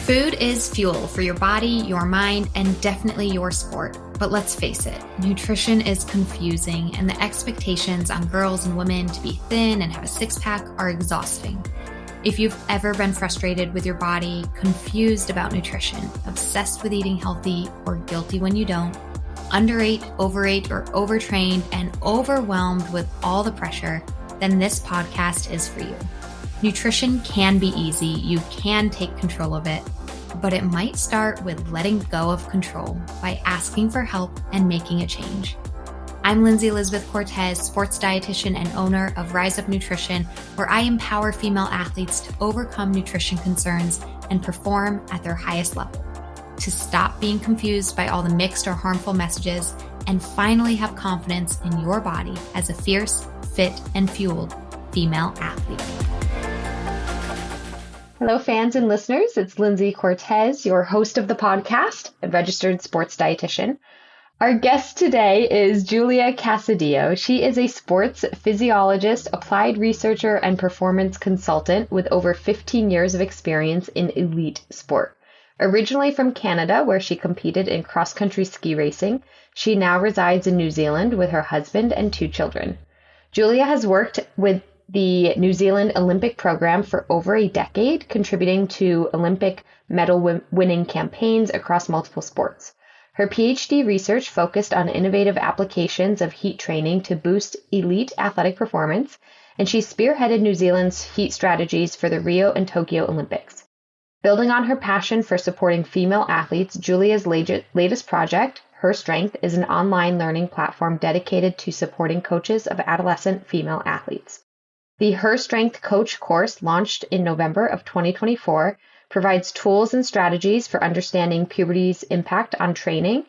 Food is fuel for your body, your mind, and definitely your sport. But let's face it, nutrition is confusing, and the expectations on girls and women to be thin and have a six-pack are exhausting. If you've ever been frustrated with your body, confused about nutrition, obsessed with eating healthy, or guilty when you don't, underate, overate, or overtrained, and overwhelmed with all the pressure, then this podcast is for you. Nutrition can be easy, you can take control of it, but it might start with letting go of control by asking for help and making a change. I'm Lindsay Elizabeth Cortez, sports dietitian and owner of Rise Up Nutrition, where I empower female athletes to overcome nutrition concerns and perform at their highest level, to stop being confused by all the mixed or harmful messages, and finally have confidence in your body as a fierce, fit, and fueled female athlete. Hello, fans and listeners. It's Lindsay Cortez, your host of the podcast, a registered sports dietitian. Our guest today is Julia Casadio. She is a sports physiologist, applied researcher, and performance consultant with over 15 years of experience in elite sport. Originally from Canada, where she competed in cross-country ski racing, she now resides in New Zealand with her husband and 2 children. Julia has worked with the New Zealand Olympic program for over a decade, contributing to Olympic medal-winning campaigns across multiple sports. Her PhD research focused on innovative applications of heat training to boost elite athletic performance, and she spearheaded New Zealand's heat strategies for the Rio and Tokyo Olympics. Building on her passion for supporting female athletes, Julia's latest project, Her Strength, is an online learning platform dedicated to supporting coaches of adolescent female athletes. The Her Strength Coach course, launched in November of 2024, provides tools and strategies for understanding puberty's impact on training,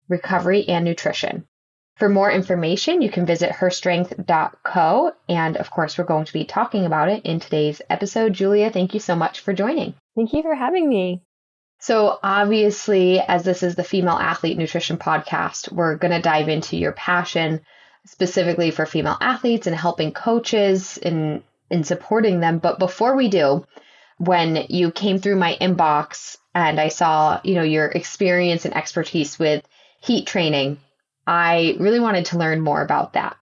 recovery, and nutrition. For more information, you can visit herstrength.co, and of course, we're going to be talking about it in today's episode. Julia, thank you so much for joining. Thank you for having me. So obviously, as this is the Female Athlete Nutrition Podcast, we're going to dive into your passion specifically for female athletes and helping coaches in supporting them. But before we do, when you came through my inbox and I saw, your experience and expertise with heat training, I really wanted to learn more about that.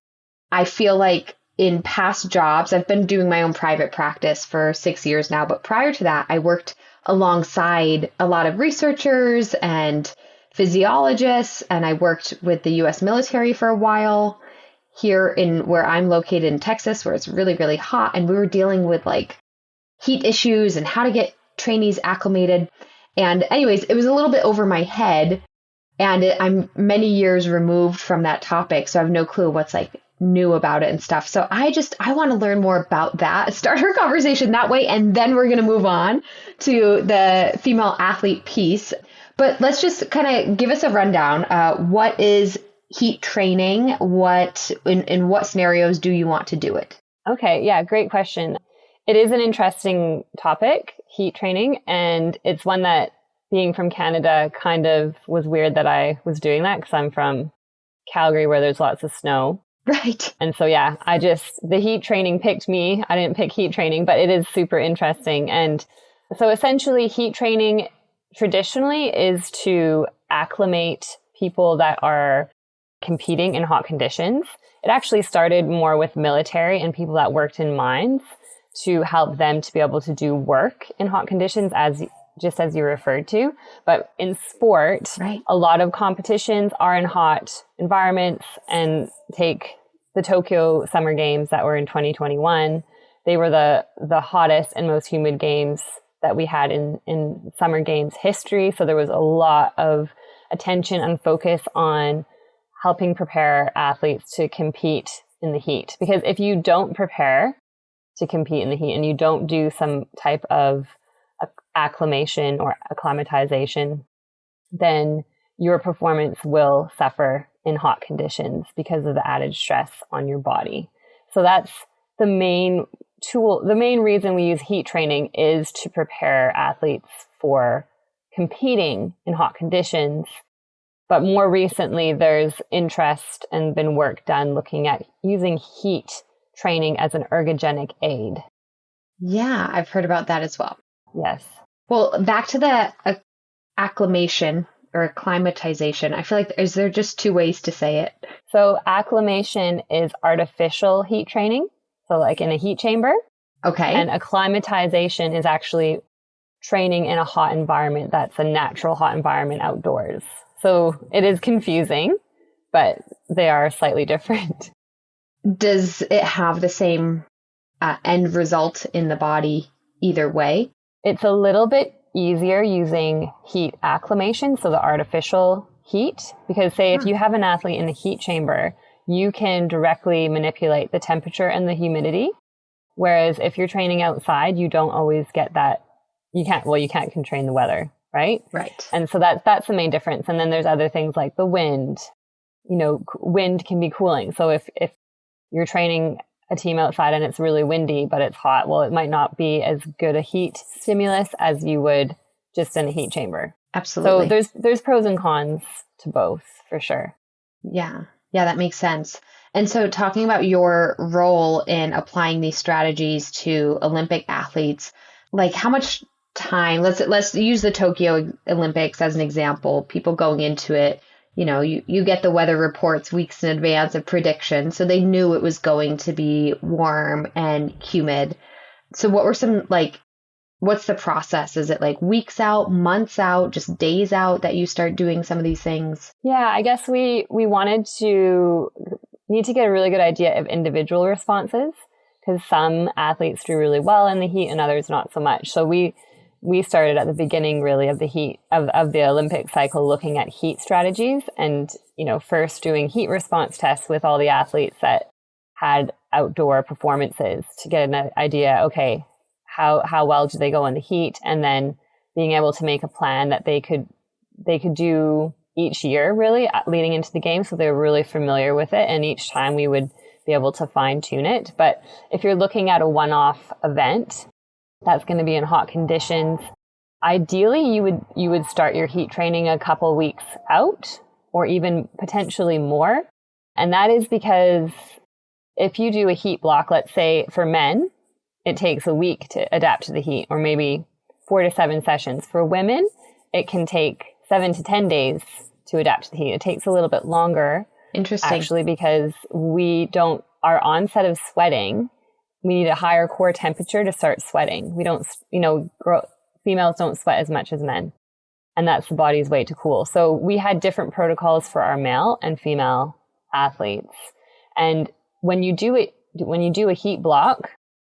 I feel like in past jobs, I've been doing my own private practice for 6 years now, but prior to that, I worked alongside a lot of researchers and physiologists, and I worked with the U.S. military for a while here in where I'm located in Texas, where it's really, really hot, and we were dealing with heat issues and how to get trainees acclimated. And anyways, it was a little bit over my head, and I'm many years removed from that topic, so I have no clue what's new about it and stuff. So I want to learn more about that, start our conversation that way, and then we're going to move on to the female athlete piece. But let's just kind of give us a rundown. What is heat training? In what scenarios do you want to do it? Okay, yeah, great question. It is an interesting topic, heat training, and it's one that, being from Canada, kind of was weird that I was doing that because I'm from Calgary, where there's lots of snow. Right. And so, yeah, the heat training picked me. I didn't pick heat training, but it is super interesting. And so essentially, heat training traditionally is to acclimate people that are competing in hot conditions. It actually started more with military and people that worked in mines to help them to be able to do work in hot conditions, just as you referred to. But in sport, right, a lot of competitions are in hot environments, and take the Tokyo Summer Games that were in 2021. They were the hottest and most humid games that we had in Summer Games history. So there was a lot of attention and focus on helping prepare athletes to compete in the heat. Because if you don't prepare to compete in the heat and you don't do some type of acclimation or acclimatization, then your performance will suffer in hot conditions because of the added stress on your body. So that's the main reason we use heat training, is to prepare athletes for competing in hot conditions. But more recently, there's interest and been work done looking at using heat training as an ergogenic aid. Yeah, I've heard about that as well. Yes. Well, back to the acclimation or acclimatization. I feel like, is there just two ways to say it? So acclimation is artificial heat training. So like in a heat chamber. Okay. And acclimatization is actually training in a hot environment that's a natural hot environment outdoors. So it is confusing, but they are slightly different. Does it have the same end result in the body either way? It's a little bit easier using heat acclimation, so the artificial heat, because say if you have an athlete in a heat chamber, you can directly manipulate the temperature and the humidity. Whereas if you're training outside, you don't always get that. You can't constrain the weather, right? Right. And so that's the main difference. And then there's other things like the wind. Wind can be cooling. So if you're training a team outside and it's really windy, but it's hot, well, it might not be as good a heat stimulus as you would just in a heat chamber. Absolutely. So there's pros and cons to both for sure. Yeah. Yeah, that makes sense. And so talking about your role in applying these strategies to Olympic athletes, like how much time, let's use the Tokyo Olympics as an example, people going into it, you get the weather reports weeks in advance of prediction. So they knew it was going to be warm and humid. So what were what's the process? Is it like weeks out, months out, just days out that you start doing some of these things? Yeah, I guess we need to get a really good idea of individual responses, because some athletes do really well in the heat and others not so much. So we started at the beginning really of the heat of the Olympic cycle, looking at heat strategies and, first doing heat response tests with all the athletes that had outdoor performances to get an idea, okay, how well do they go in the heat? And then being able to make a plan that they could do each year really leading into the game. So they were really familiar with it. And each time we would be able to fine tune it. But if you're looking at a one-off event, that's going to be in hot conditions. Ideally, you would start your heat training a couple weeks out or even potentially more. And that is because if you do a heat block, let's say for men, it takes a week to adapt to the heat, or maybe 4 to 7 sessions. For women, it can take 7 to 10 days to adapt to the heat. It takes a little bit longer. Interesting. Actually, because our onset of sweating, we need a higher core temperature to start sweating. We don't, females don't sweat as much as men. And that's the body's way to cool. So we had different protocols for our male and female athletes. And when you do a heat block,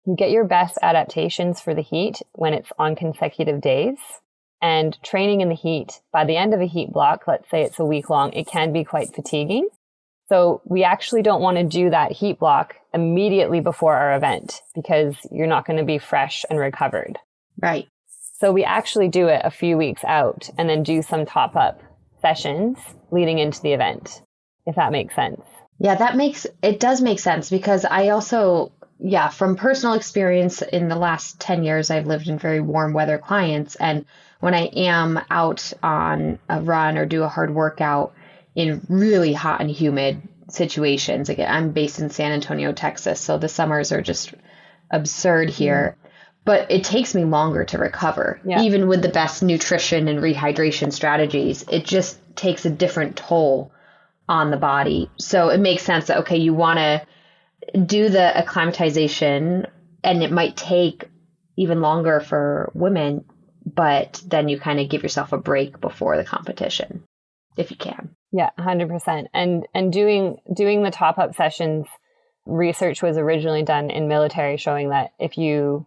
you get your best adaptations for the heat when it's on consecutive days. And training in the heat, by the end of a heat block, let's say it's a week long, it can be quite fatiguing. So we actually don't want to do that heat block immediately before our event, because you're not going to be fresh and recovered. Right. So we actually do it a few weeks out and then do some top-up sessions leading into the event, if that makes sense. Yeah, it does make sense, because I also, from personal experience in the last 10 years, I've lived in very warm weather clients. And when I am out on a run or do a hard workout in really hot and humid situations, again, I'm based in San Antonio, Texas, so the summers are just absurd here. But it takes me longer to recover. Yeah. Even with the best nutrition and rehydration strategies, it just takes a different toll on the body. So it makes sense that, okay, you want to do the acclimatization, and it might take even longer for women, but then you kind of give yourself a break before the competition, if you can. Yeah, 100%. And doing the top-up sessions, research was originally done in military showing that if you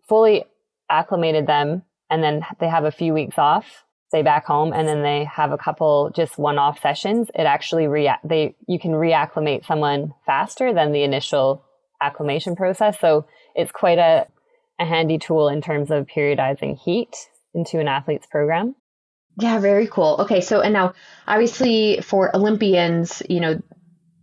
fully acclimated them and then they have a few weeks off, stay back home, and then they have a couple just one-off sessions, it actually you can reacclimate someone faster than the initial acclimation process. So it's quite a handy tool in terms of periodizing heat into an athlete's program. Yeah, very cool. Okay, so and now obviously for Olympians,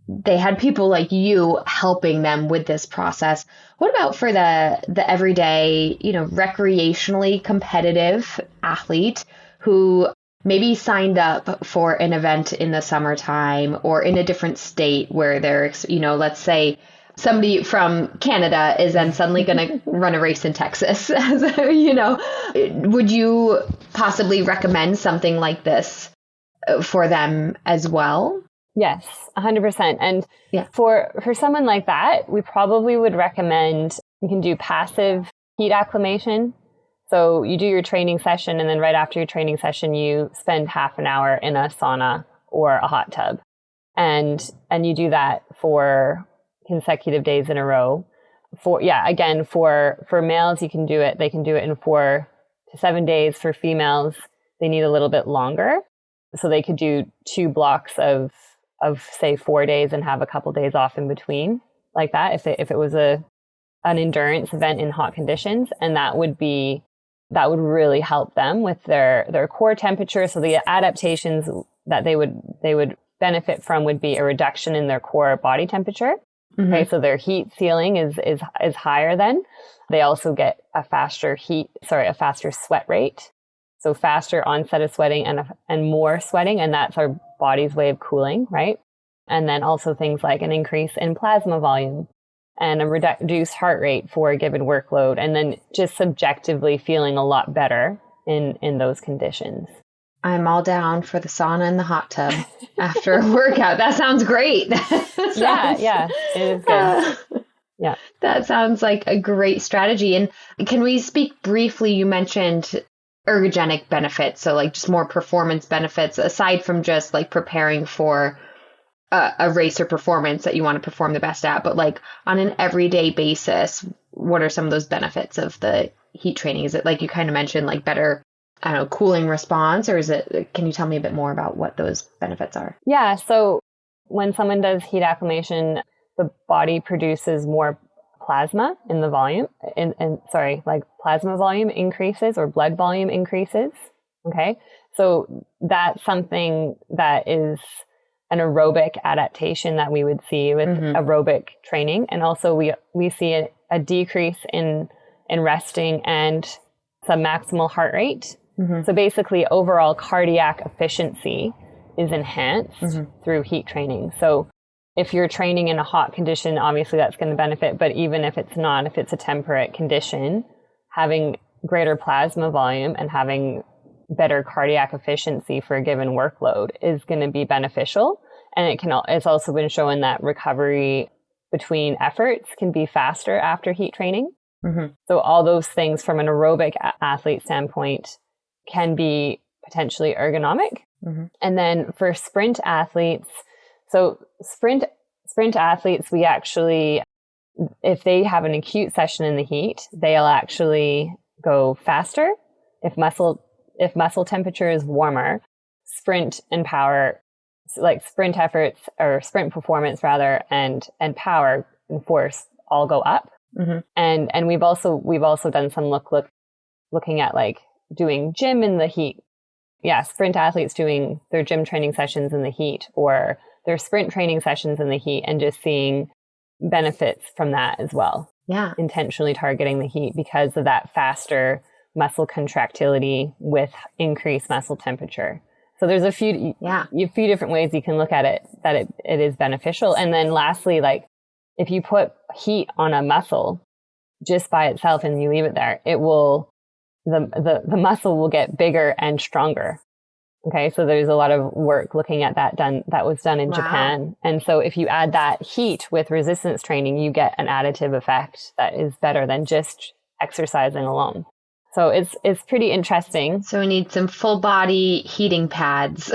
they had people like you helping them with this process. What about for the everyday, recreationally competitive athlete who maybe signed up for an event in the summertime or in a different state where they're, let's say somebody from Canada is then suddenly going to run a race in Texas. So, would you possibly recommend something like this for them as well? Yes, 100%. And yeah. for someone like that, we probably would recommend you can do passive heat acclimation. So you do your training session, and then right after your training session, you spend half an hour in a sauna or a hot tub. And you do that for consecutive days in a row. For males, they can do it in 4 to 7 days. For females, they need a little bit longer. So they could do 2 blocks of say 4 days and have a couple days off in between, like that, if it was an endurance event in hot conditions. And that would really help them with their core temperature. So the adaptations that they would benefit from would be a reduction in their core body temperature. Mm-hmm. Okay, so their heat ceiling is higher then. They also get a faster sweat rate. So faster onset of sweating and more sweating, and that's our body's way of cooling, right? And then also things like an increase in plasma volume and a reduced heart rate for a given workload, and then just subjectively feeling a lot better in those conditions. I'm all down for the sauna and the hot tub after a workout. That sounds great. Yeah, it is good. Yeah. That sounds like a great strategy. And can we speak briefly, you mentioned ergogenic benefits, so like just more performance benefits aside from just like preparing for a race or performance that you want to perform the best at, but like on an everyday basis, what are some of those benefits of the heat training? Is it like you kind of mentioned, like better, I don't know, cooling response, or can you tell me a bit more about what those benefits are? Yeah. So when someone does heat acclimation, the body produces more plasma in the volume, plasma volume increases or blood volume increases. Okay. So that's something that is an aerobic adaptation that we would see with aerobic training. And also we see a decrease in resting and submaximal heart rate. Mm-hmm. So basically overall cardiac efficiency is enhanced through heat training. So if you're training in a hot condition, obviously that's going to benefit. But even if it's not, if it's a temperate condition, having greater plasma volume and having better cardiac efficiency for a given workload is going to be beneficial. And it's also been shown that recovery between efforts can be faster after heat training. Mm-hmm. So all those things from an aerobic athlete standpoint can be potentially ergonomic. Mm-hmm. And then for sprint athletes, sprint athletes, we actually, if they have an acute session in the heat, they'll actually go faster. If muscle temperature is warmer, sprint and power, like sprint efforts or sprint performance rather, and power and force all go up. Mm-hmm. And we've also done some looking at like doing gym in the heat. Yeah, sprint athletes doing their gym training sessions in the heat or their sprint training sessions in the heat, and just seeing benefits from that as well. Yeah. Intentionally targeting the heat because of that faster muscle contractility with increased muscle temperature. So there's a few different ways you can look at it that it is beneficial. And then lastly, like if you put heat on a muscle just by itself and you leave it there, the muscle will get bigger and stronger. Okay. So there's a lot of work looking at that was done in Japan. And so if you add that heat with resistance training, you get an additive effect that is better than just exercising alone. So it's pretty interesting. So we need some full body heating pads.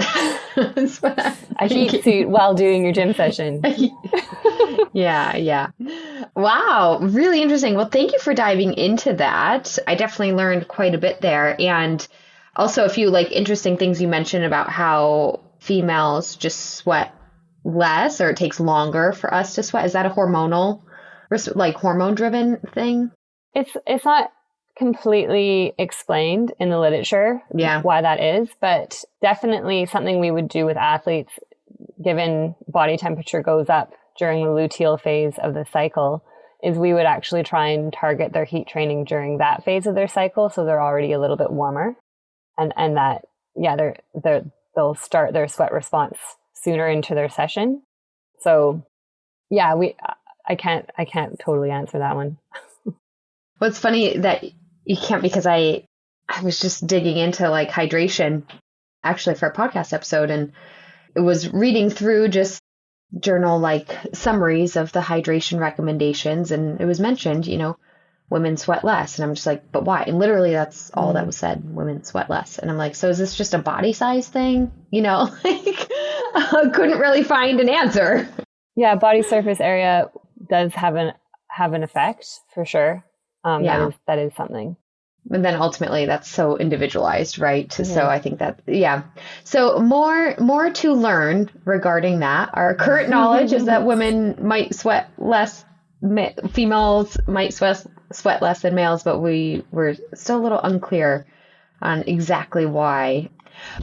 A heat suit while doing your gym session. Yeah. Wow. Really interesting. Well, thank you for diving into that. I definitely learned quite a bit there. And also a few like interesting things you mentioned about how females just sweat less, or it takes longer for us to sweat. Is that a hormonal, like hormone driven thing? It's not completely explained in the literature why that is, but definitely something we would do with athletes given body temperature goes up during the luteal phase of the cycle is we would actually try and target their heat training during that phase of their cycle, so they're already a little bit warmer, and that they'll start their sweat response sooner into their session. So I can't totally answer that one. Well, it's funny that you can't, because I was just digging into like hydration actually for a podcast episode, and it was reading through just journal like summaries of the hydration recommendations, and it was mentioned, women sweat less. And I'm just like, but why? And literally that's all that was said. Women sweat less. And I'm like, so is this just a body size thing? Like I couldn't really find an answer. Yeah, body surface area does have an effect for sure. That is something. And then ultimately that's so individualized, right? Mm-hmm. So I think that, yeah. So more to learn regarding that. Our current knowledge is that women might sweat less, females might sweat less than males, but we're still a little unclear on exactly why.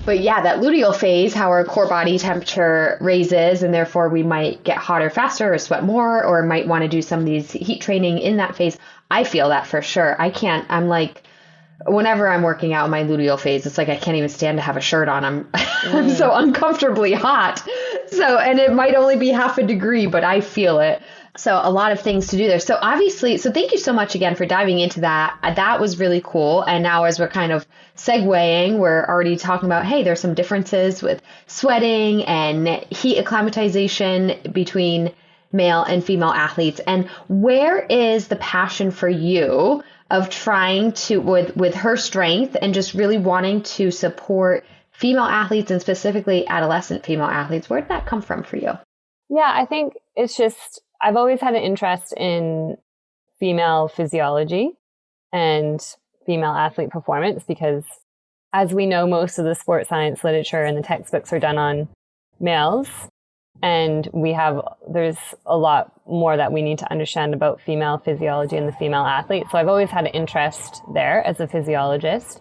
But yeah, that luteal phase, how our core body temperature raises, and therefore we might get hotter faster or sweat more, or might want to do some of these heat training in that phase. I feel that for sure. I'm like, whenever I'm working out in my luteal phase, it's like I can't even stand to have a shirt on. I'm so uncomfortably hot. So, and it might only be half a degree, but I feel it. So a lot of things to do there. So obviously, so thank you so much again for diving into that. That was really cool. And now as we're kind of segueing, we're already talking about, hey, there's some differences with sweating and heat acclimatization between male and female athletes. And where is the passion for you of trying to, with her strength and just really wanting to support female athletes and specifically adolescent female athletes? Where did that come from for you? Yeah, I think it's just, I've always had an interest in female physiology and female athlete performance because, as we know, most of the sports science literature and the textbooks are done on males. And there's a lot more that we need to understand about female physiology and the female athlete. So I've always had an interest there as a physiologist.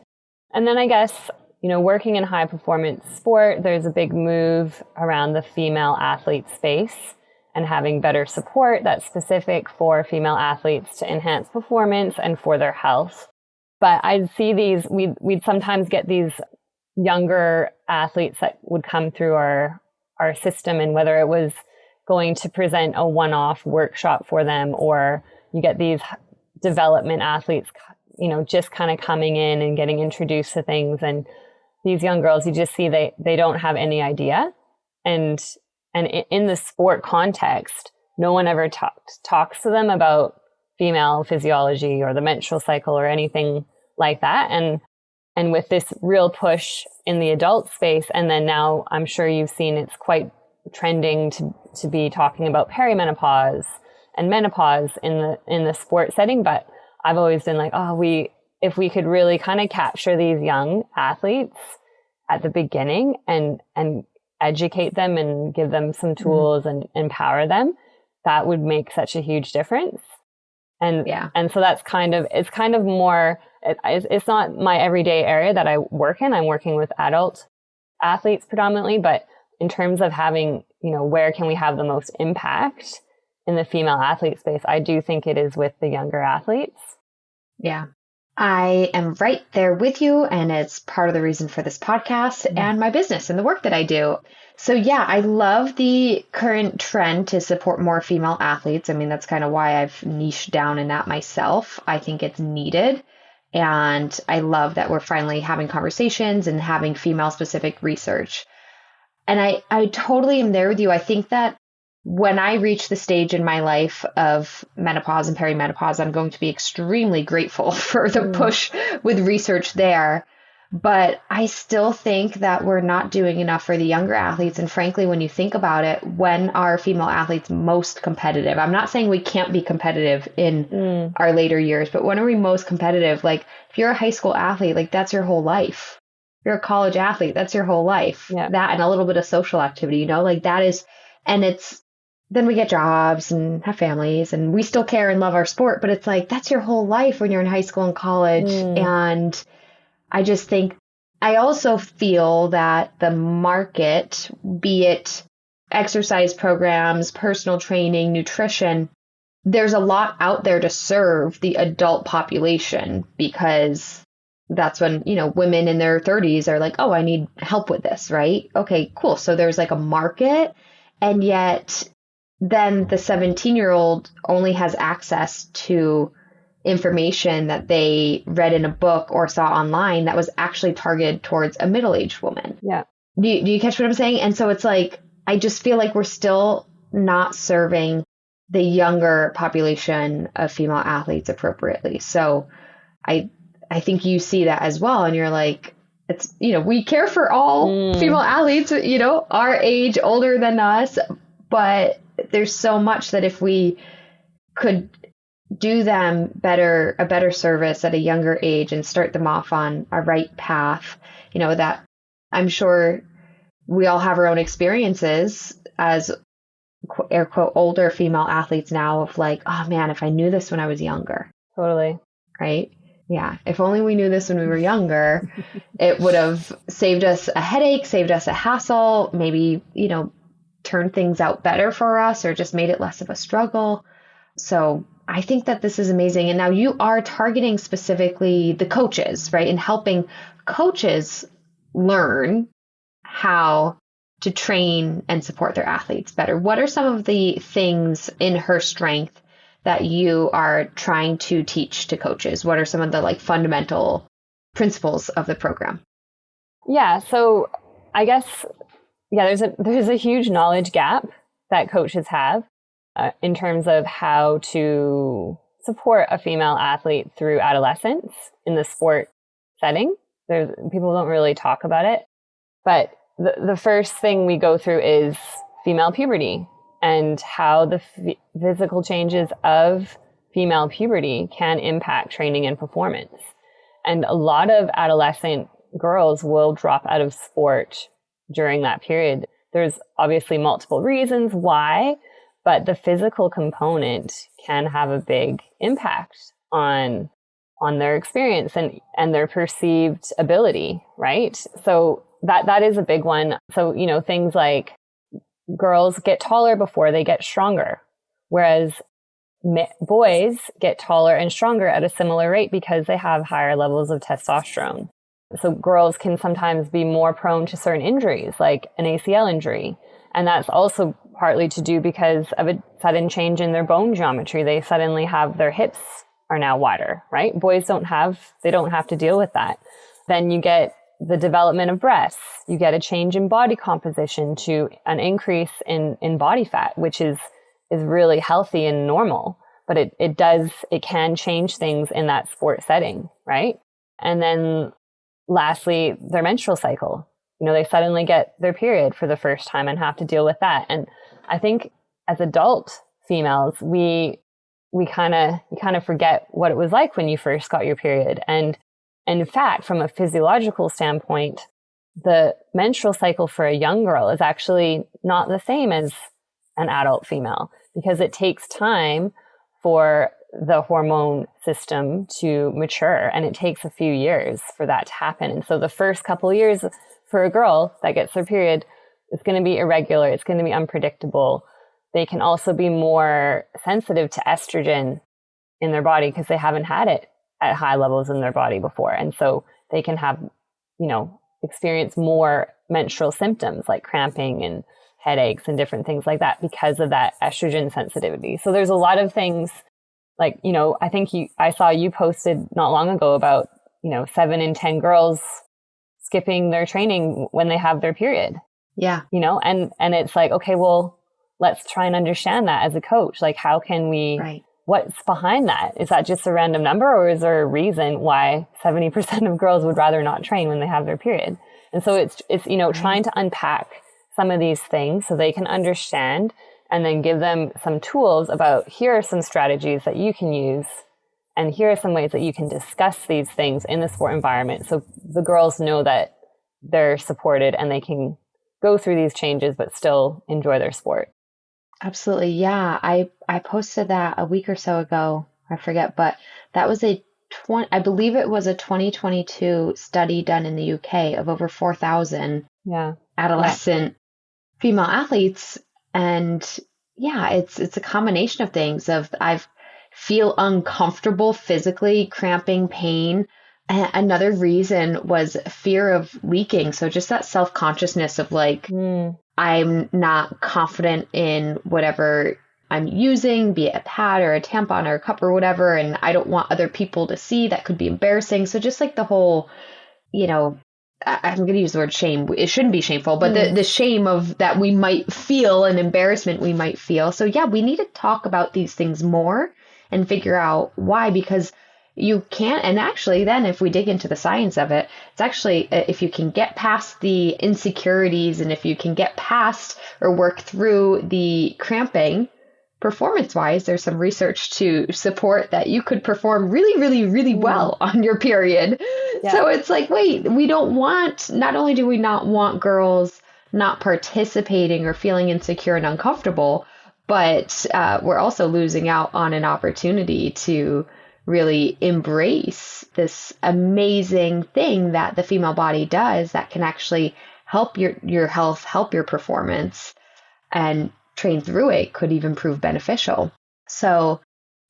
And then I guess, working in high performance sport, there's a big move around the female athlete space and having better support that's specific for female athletes to enhance performance and for their health. But I'd see we'd sometimes get these younger athletes that would come through our system, and whether it was going to present a one-off workshop for them, or you get these development athletes, just kind of coming in and getting introduced to things. And these young girls, you just see they don't have any idea. And in the sport context, no one ever talks to them about female physiology or the menstrual cycle or anything like that. And with this real push in the adult space, and then now I'm sure you've seen it's quite trending to be talking about perimenopause and menopause in the sport setting. But I've always been like, if we could really kind of capture these young athletes at the beginning and educate them and give them some tools and empower them, that would make such a huge difference. And so it's kind of more, it's not my everyday area that I work in. I'm working with adult athletes predominantly, but in terms of having, where can we have the most impact in the female athlete space, I do think it is with the younger athletes. Yeah. I am right there with you, and it's part of the reason for this podcast and my business and the work that I do. So yeah, I love the current trend to support more female athletes. I mean, that's kind of why I've niched down in that myself. I think it's needed. And I love that we're finally having conversations and having female specific research. And I totally am there with you. I think that when I reach the stage in my life of menopause and perimenopause, I'm going to be extremely grateful for the push with research there. But I still think that we're not doing enough for the younger athletes. And frankly, when you think about it, when are female athletes most competitive? I'm not saying we can't be competitive in our later years, but when are we most competitive? Like if you're a high school athlete, like that's your whole life. If you're a college athlete, that's your whole life. Yeah. That and a little bit of social activity, like that is, and then we get jobs and have families and we still care and love our sport, but it's like, that's your whole life when you're in high school and college. And I just think, I also feel that the market, be it exercise programs, personal training, nutrition, there's a lot out there to serve the adult population, because that's when, women in their 30s are like, oh, I need help with this, right? Okay, cool. So there's like a market, and yet then the 17-year-old only has access to information that they read in a book or saw online that was actually targeted towards a middle-aged woman. Yeah. Do you catch what I'm saying? And so it's like, I just feel like we're still not serving the younger population of female athletes appropriately. So I think you see that as well. And you're like, it's, we care for all female athletes, our age, older than us, but there's so much that if we could do them a better service at a younger age and start them off on a right path, that I'm sure we all have our own experiences as air quote older female athletes now of like, oh man, if I knew this when I was younger. Totally. Right? Yeah. If only we knew this when we were younger, it would have saved us a headache, saved us a hassle, maybe, turned things out better for us or just made it less of a struggle. So I think that this is amazing. And now you are targeting specifically the coaches, right? And helping coaches learn how to train and support their athletes better. What are some of the things in Her Strength that you are trying to teach to coaches? What are some of the fundamental principles of the program? Yeah. So I guess, there's a huge knowledge gap that coaches have in terms of how to support a female athlete through adolescence in the sport setting. People don't really talk about it, but the first thing we go through is female puberty and how the physical changes of female puberty can impact training and performance. And a lot of adolescent girls will drop out of sport during that period. There's obviously multiple reasons why, but the physical component can have a big impact on their experience and their perceived ability, right? So that is a big one. So, things like girls get taller before they get stronger, whereas boys get taller and stronger at a similar rate because they have higher levels of testosterone. So girls can sometimes be more prone to certain injuries, like an ACL injury. And that's also partly to do because of a sudden change in their bone geometry. They suddenly have their hips are now wider, right? Boys don't have to deal with that. Then you get the development of breasts. You get a change in body composition to an increase in body fat, which is really healthy and normal. But it can change things in that sport setting, right? And then lastly, their menstrual cycle. They suddenly get their period for the first time and have to deal with that. And I think as adult females, we kind of forget what it was like when you first got your period. And in fact, from a physiological standpoint, the menstrual cycle for a young girl is actually not the same as an adult female because it takes time for the hormone system to mature, and it takes a few years for that to happen. And so the first couple of years for a girl that gets her period, it's going to be irregular. It's going to be unpredictable. They can also be more sensitive to estrogen in their body because they haven't had it at high levels in their body before. And so they can have, experience more menstrual symptoms like cramping and headaches and different things like that because of that estrogen sensitivity. So there's a lot of things like, I think I saw you posted not long ago about, 7 in 10 girls skipping their training when they have their period. Yeah. And it's like, okay, well, let's try and understand that as a coach. Like, how can we, right. What's behind that? Is that just a random number, or is there a reason why 70% of girls would rather not train when they have their period? And so it's right. trying to unpack some of these things so they can understand and then give them some tools about here are some strategies that you can use and here are some ways that you can discuss these things in the sport environment so the girls know that they're supported and they can go through these changes but still enjoy their sport. Absolutely. Yeah. I posted that a week or so ago. I forget, but that was I believe it was a 2022 study done in the UK of over 4,000 adolescent female athletes. And yeah, it's a combination of things of I feel uncomfortable physically, cramping, pain. And another reason was fear of leaking. So just that self-consciousness of like, I'm not confident in whatever I'm using, be it a pad or a tampon or a cup or whatever, and I don't want other people to see. That could be embarrassing. So just like the whole, I'm going to use the word shame. It shouldn't be shameful, but the shame of that we might feel, an embarrassment we might feel. So yeah, we need to talk about these things more and figure out why, because you can't. And actually, then if we dig into the science of it, it's actually, if you can get past the insecurities and if you can get past or work through the cramping, performance wise, there's some research to support that you could perform really, really, really well on your period. Yeah. So it's like, wait, not only do we not want girls not participating or feeling insecure and uncomfortable, but we're also losing out on an opportunity to really embrace this amazing thing that the female body does that can actually help your health, help your performance, and train through it could even prove beneficial. So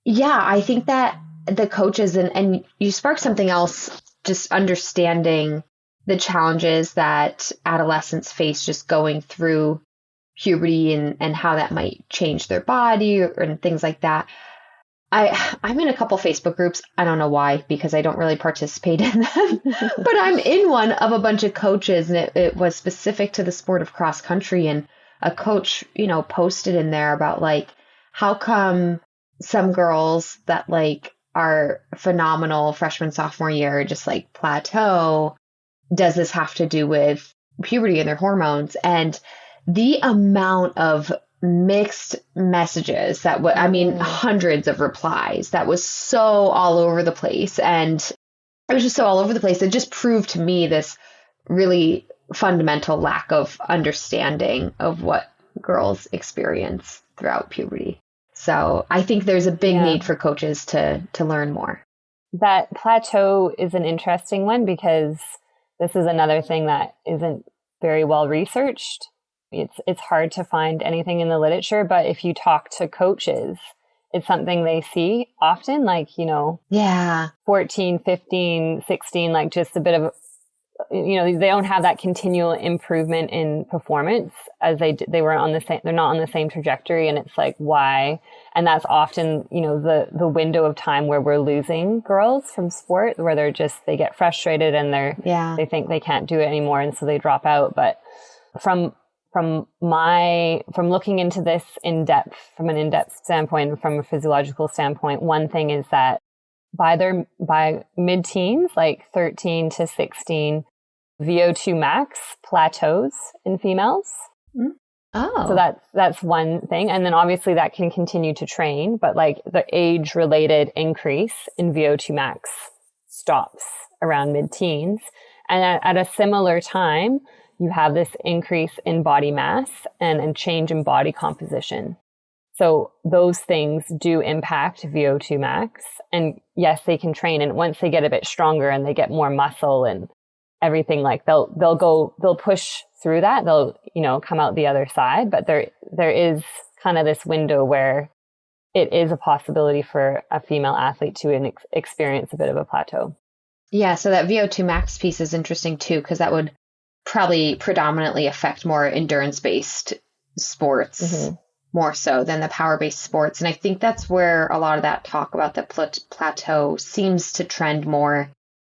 yeah, I think that the coaches and you sparked something else, just understanding the challenges that adolescents face just going through puberty and how that might change their body and things like that. I'm in a couple Facebook groups. I don't know why, because I don't really participate in them, but I'm in one of a bunch of coaches, and it was specific to the sport of cross country. And a coach, posted in there about like, how come some girls that like are phenomenal freshman, sophomore year, just like plateau? Does this have to do with puberty and their hormones? And the amount of mixed messages hundreds of replies that was so all over the place. And it was just so all over the place. It just proved to me this really fundamental lack of understanding of what girls experience throughout puberty. So I think there's a big need for coaches to learn more. That plateau is an interesting one because this is another thing that isn't very well researched. It's hard to find anything in the literature, but if you talk to coaches, it's something they see often, like, 14, 15, 16, like just a bit of, they don't have that continual improvement in performance as they were on the same, they're not on the same trajectory. And it's like, why? And that's often, the window of time where we're losing girls from sport, where they get frustrated and they think they can't do it anymore. And so they drop out. But from looking into this from an in-depth standpoint, from a physiological standpoint, one thing is that by mid-teens, like 13 to 16, VO2 max plateaus in females. Oh. So that's one thing. And then obviously that can continue to train, but like the age-related increase in VO2 max stops around mid-teens. And at a similar time, you have this increase in body mass and change in body composition. So those things do impact VO2 max. And yes, they can train. And once they get a bit stronger and they get more muscle and everything, like they'll push through that. They'll, come out the other side. But there is kind of this window where it is a possibility for a female athlete to experience a bit of a plateau. Yeah. So that VO2 max piece is interesting too, because that would probably predominantly affect more endurance-based sports, more so than the power-based sports. And I think that's where a lot of that talk about the plateau seems to trend more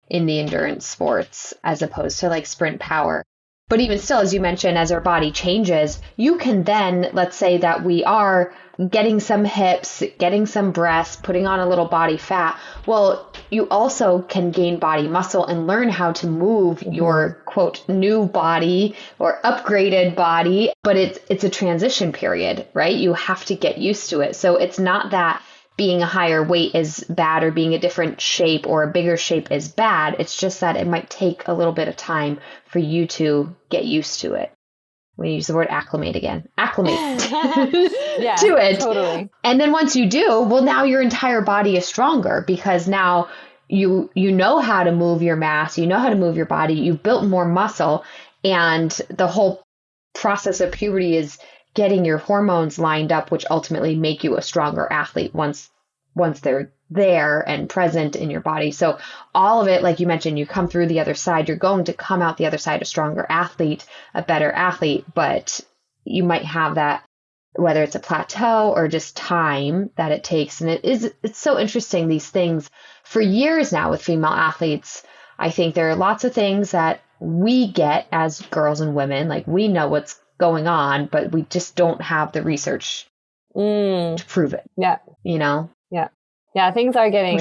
in the endurance sports as opposed to like sprint power. But even still, as you mentioned, as our body changes, you can then, let's say that we are getting some hips, getting some breasts, putting on a little body fat. Well, you also can gain body muscle and learn how to move your quote new body or upgraded body. But it's a transition period, right? You have to get used to it. So it's not that being a higher weight is bad or being a different shape or a bigger shape is bad. It's just that it might take a little bit of time for you to get used to it. We use the word acclimate again. Acclimate yeah, to it. Totally. And then once you do, well, now your entire body is stronger because now you know how to move your mass, you know how to move your body, you've built more muscle, and the whole process of puberty is getting your hormones lined up, which ultimately make you a stronger athlete once they're there and present in your body. So all of it, like you mentioned, you come through the other side, you're going to come out the other side a stronger athlete, a better athlete, but you might have that, whether it's a plateau or just time that it takes. And it's so interesting, these things. For years now with female athletes, I think there are lots of things that we get as girls and women, like we know what's going on, but we just don't have the research to prove it. Yeah. You know? Yeah. Yeah. Things are getting,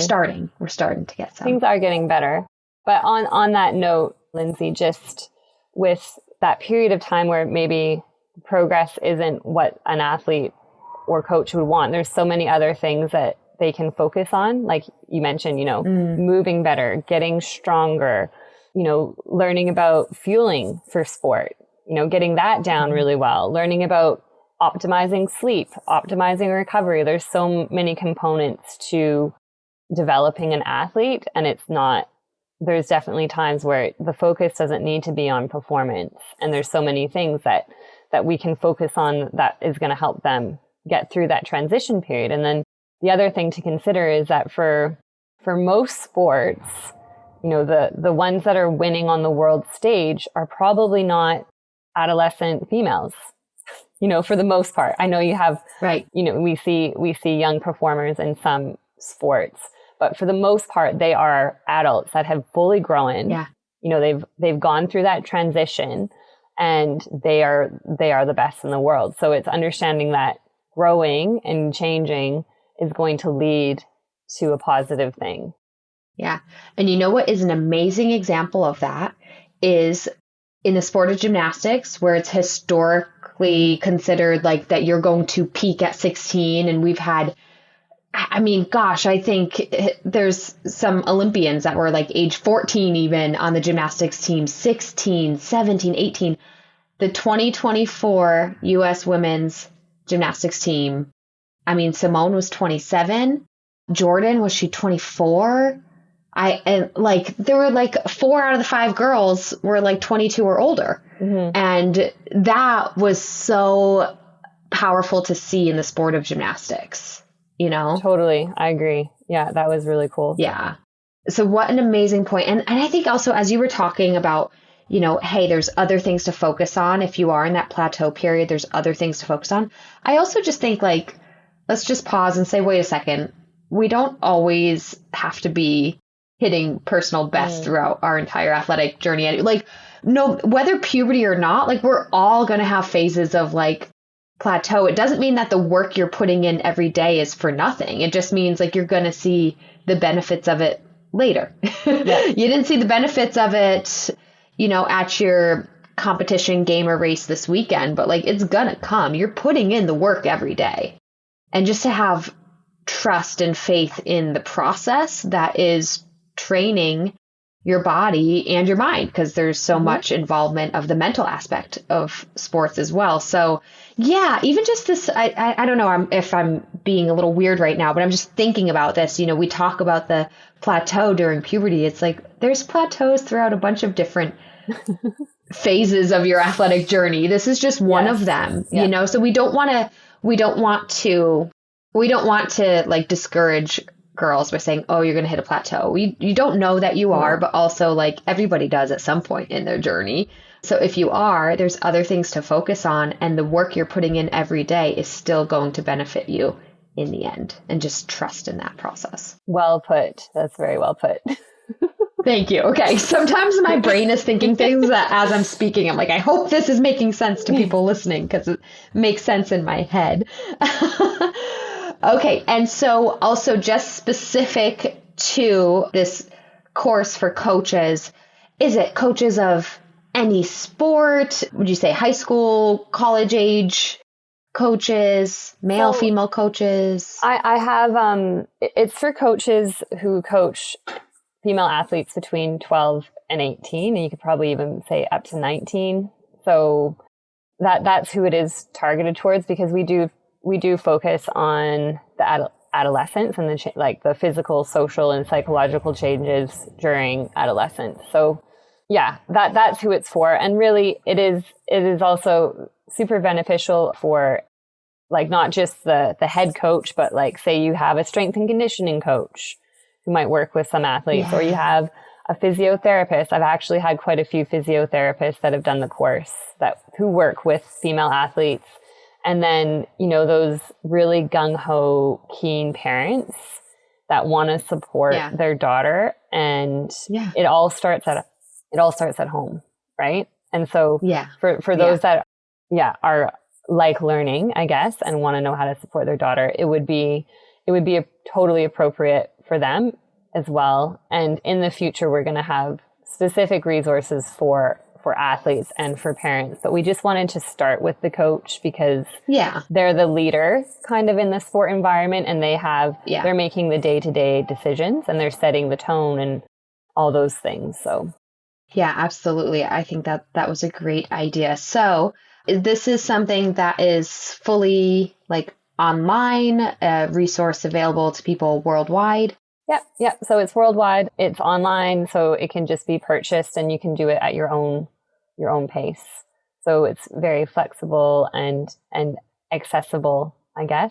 we're starting to get some. Things are getting better. But on that note, Lindsay, just with that period of time where maybe progress isn't what an athlete or coach would want, there's so many other things that they can focus on. Like you mentioned, moving better, getting stronger, learning about fueling for sport, getting that down really well, learning about optimizing sleep, optimizing recovery. There's so many components to developing an athlete, and there's definitely times where the focus doesn't need to be on performance. And there's so many things that we can focus on that is going to help them get through that transition period. And then the other thing to consider is that for most sports, the ones that are winning on the world stage are probably not adolescent females, for the most part. I know you have, right. We see young performers in some sports, but for the most part, they are adults that have fully grown. Yeah. They've gone through that transition, and they are the best in the world. So it's understanding that growing and changing is going to lead to a positive thing. Yeah. And you know what is an amazing example of that is in the sport of gymnastics, where it's historically considered like that you're going to peak at 16. And we've had, I think there's some Olympians that were like age 14 even on the gymnastics team, 16, 17, 18. The 2024 U.S. women's gymnastics team, Simone was 27. Jordan, was she 24? There were like 4 out of the 5 girls were like 22 or older. Mm-hmm. And that was so powerful to see in the sport of gymnastics, Totally. I agree. Yeah, that was really cool. Yeah. So what an amazing point. And I think also, as you were talking about, hey, there's other things to focus on. If you are in that plateau period, there's other things to focus on. I also just think let's just pause and say, wait a second. We don't always have to be hitting personal best throughout our entire athletic journey. Whether puberty or not, we're all going to have phases of plateau. It doesn't mean that the work you're putting in every day is for nothing. It just means you're going to see the benefits of it later. Yeah. You didn't see the benefits of it, at your competition game or race this weekend, but it's going to come. You're putting in the work every day. And just to have trust and faith in the process that is training your body and your mind, because there's so much involvement of the mental aspect of sports as well. So yeah, even just this, I don't know if I'm being a little weird right now, but I'm just thinking about this. We talk about the plateau during puberty. It's there's plateaus throughout a bunch of different phases of your athletic journey. This is just one of them, so we don't want to discourage girls by saying, oh, you're going to hit a plateau. You don't know that you are, but also everybody does at some point in their journey. So if you are, there's other things to focus on, and the work you're putting in every day is still going to benefit you in the end, and just trust in that process. Well put. That's very well put. Thank you. Okay. Sometimes my brain is thinking things that as I'm speaking, I'm I hope this is making sense to people listening, because it makes sense in my head. Okay. And so also just specific to this course for coaches, is it coaches of any sport? Would you say high school, college age coaches, male, female coaches? I have, it's for coaches who coach female athletes between 12 and 18, and you could probably even say up to 19. So that's who it is targeted towards, because we do focus on the adolescence and the physical, social, and psychological changes during adolescence. So yeah, that's who it's for. And really it is also super beneficial for not just the head coach, but say you have a strength and conditioning coach who might work with some athletes, or you have a physiotherapist. I've actually had quite a few physiotherapists that have done the course who work with female athletes. And then, those really gung-ho, keen parents that want to support their daughter. And it all starts at home, right? And so for those that are like learning, I guess, and want to know how to support their daughter, it would be totally appropriate for them as well. And in the future, we're going to have specific resources for athletes and for parents. But we just wanted to start with the coach because they're the leader kind of in the sport environment, and they're making the day-to-day decisions, and they're setting the tone and all those things. So yeah, absolutely. I think that was a great idea. So this is something that is fully like online, a resource available to people worldwide. Yep. So it's worldwide. It's online, so it can just be purchased, and you can do it at your own pace. So it's very flexible and accessible, I guess.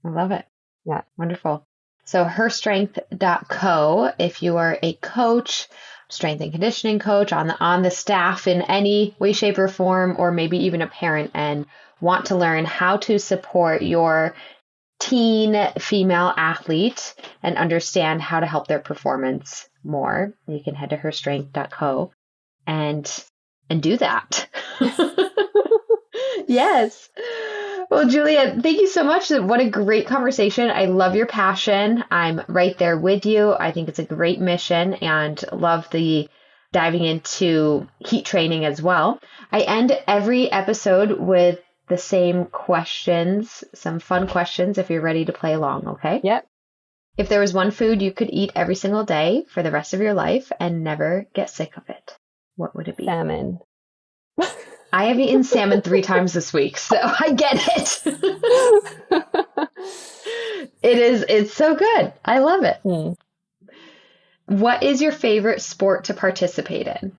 I love it. Yeah. Wonderful. So herstrength.co, if you are a coach, strength and conditioning coach on the staff in any way, shape, or form, or maybe even a parent and want to learn how to support your teen female athlete and understand how to help their performance more, you can head to herstrength.co and do that. Yes. Well, Julia, thank you so much. What a great conversation. I love your passion. I'm right there with you. I think it's a great mission and love the diving into heat training as well. I end every episode with the same questions, some fun questions if you're ready to play along, okay? Yep. If there was one food you could eat every single day for the rest of your life and never get sick of it, what would it be? Salmon. I have eaten salmon 3 times this week, so I get it. It's so good. I love it. What is your favorite sport to participate in?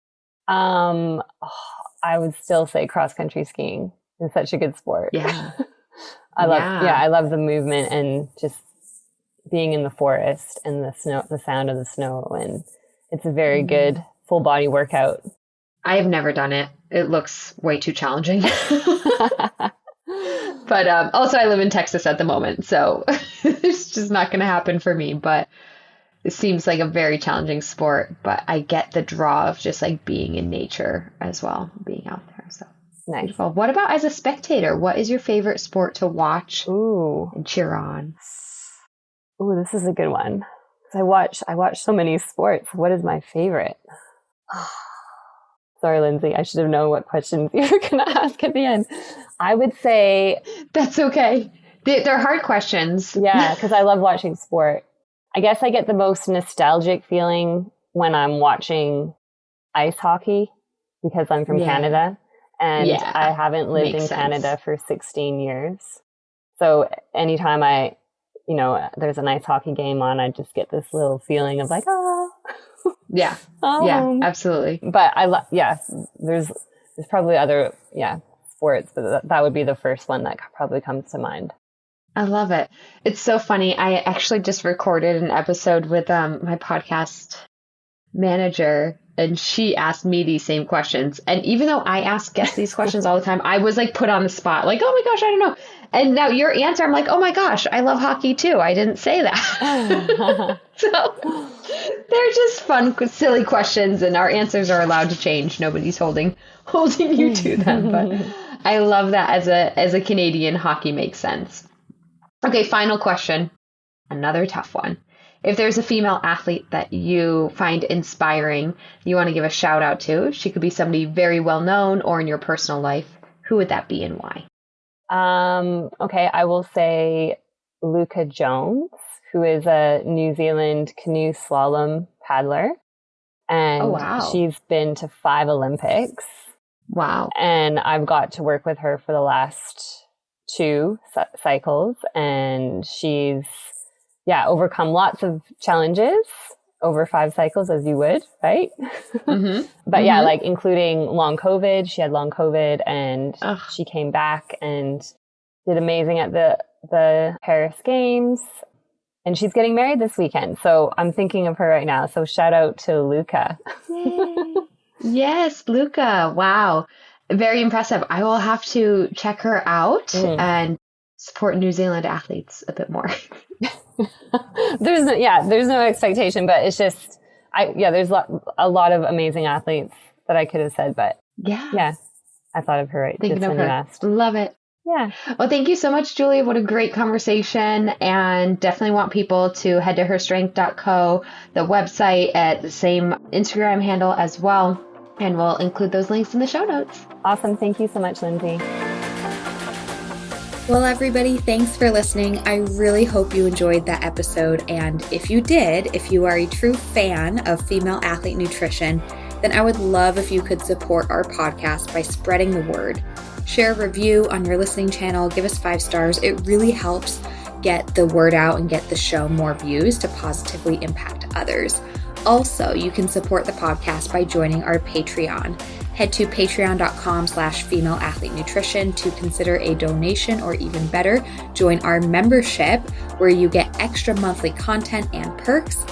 I would still say cross-country skiing. It's such a good sport. Yeah. I love the movement and just being in the forest and the snow, the sound of the snow. And it's a very good full body workout. I have never done it. It looks way too challenging. But also I live in Texas at the moment, so it's just not going to happen for me. But it seems like a very challenging sport, but I get the draw of just like being in nature as well, being out there. So nice. Beautiful. What about as a spectator? What is your favorite sport to watch and cheer on? Ooh, this is a good one. I watch so many sports. What is my favorite? Sorry, Lindsay. I should have known what questions you were going to ask at the end. I would say... That's okay. They're hard questions. Yeah, because I love watching sport. I guess I get the most nostalgic feeling when I'm watching ice hockey because I'm from Canada. And I haven't lived in Canada for 16 years. So anytime there's an ice hockey game on, I just get this little feeling of like, Yeah, absolutely. But there's probably other, sports, but that would be the first one that probably comes to mind. I love it. It's so funny. I actually just recorded an episode with my podcast manager, and she asked me these same questions. And even though I ask guests these questions all the time, I was like put on the spot, like, oh my gosh, I don't know. And now your answer, I'm like, oh my gosh, I love hockey too. I didn't say that. So they're just fun, silly questions, and our answers are allowed to change. Nobody's holding you to them. But I love that as a Canadian, hockey makes sense. Okay, final question. Another tough one. If there's a female athlete that you find inspiring, you want to give a shout out to, she could be somebody very well known or in your personal life, who would that be and why? Okay, I will say Luca Jones, who is a New Zealand canoe slalom paddler. And she's been to 5 Olympics. Wow. And I've got to work with her for the last 2 cycles. And she's, overcome lots of challenges over 5 cycles, as you would, right? Mm-hmm. But like including long COVID. She had long COVID and she came back and did amazing at the Paris Games. And she's getting married this weekend. So I'm thinking of her right now. So shout out to Luca. Yay. Yes, Luca. Wow. Very impressive. I will have to check her out and support New Zealand athletes a bit more. There's no expectation, but it's just, there's a lot of amazing athletes that I could have said, but yeah, I thought of her right Thinking just of when you her. asked. Love it. Yeah. Well, thank you so much, Julia. What a great conversation. And definitely want people to head to herstrength.co, the website, at the same Instagram handle as well. And we'll include those links in the show notes. Awesome. Thank you so much, Lindsay. Well, everybody, thanks for listening. I really hope you enjoyed that episode. And if you did, if you are a true fan of female athlete nutrition, then I would love if you could support our podcast by spreading the word. Share a review on your listening channel, give us 5 stars. It really helps get the word out and get the show more views to positively impact others. Also, you can support the podcast by joining our Patreon. Head to patreon.com/femaleathletenutrition to consider a donation, or even better, join our membership where you get extra monthly content and perks.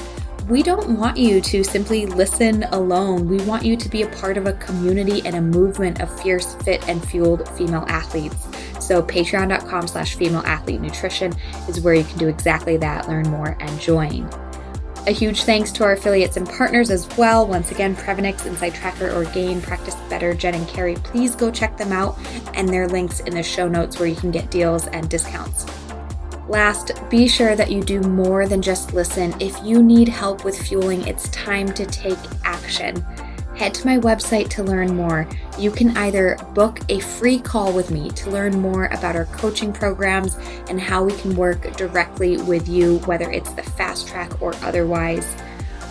We don't want you to simply listen alone. We want you to be a part of a community and a movement of fierce, fit, and fueled female athletes. So patreon.com/femaleathletenutrition is where you can do exactly that, learn more, and join. A huge thanks to our affiliates and partners as well. Once again, Prevenix, Inside Tracker, or Gain, Practice Better, Jen and Carrie. Please go check them out, and their links in the show notes where you can get deals and discounts. Last, be sure that you do more than just listen. If you need help with fueling, it's time to take action. Head to my website to learn more. You can either book a free call with me to learn more about our coaching programs and how we can work directly with you, whether it's the fast track or otherwise.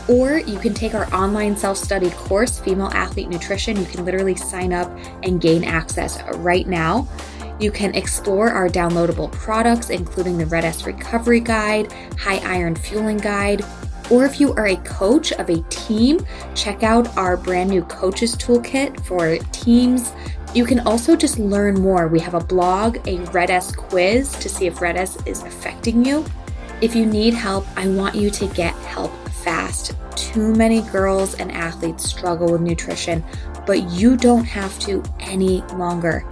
Or you can take our online self-study course, Female Athlete Nutrition. You can literally sign up and gain access right now. You can explore our downloadable products, including the Red S Recovery Guide, High Iron Fueling Guide. Or if you are a coach of a team, check out our brand new Coaches Toolkit for teams. You can also just learn more. We have a blog, a Red S quiz to see if Red S is affecting you. If you need help, I want you to get help fast. Too many girls and athletes struggle with nutrition, but you don't have to any longer.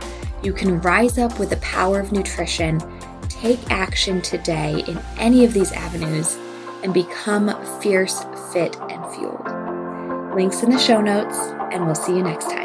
You can rise up with the power of nutrition, take action today in any of these avenues, and become fierce, fit, and fueled. Links in the show notes, and we'll see you next time.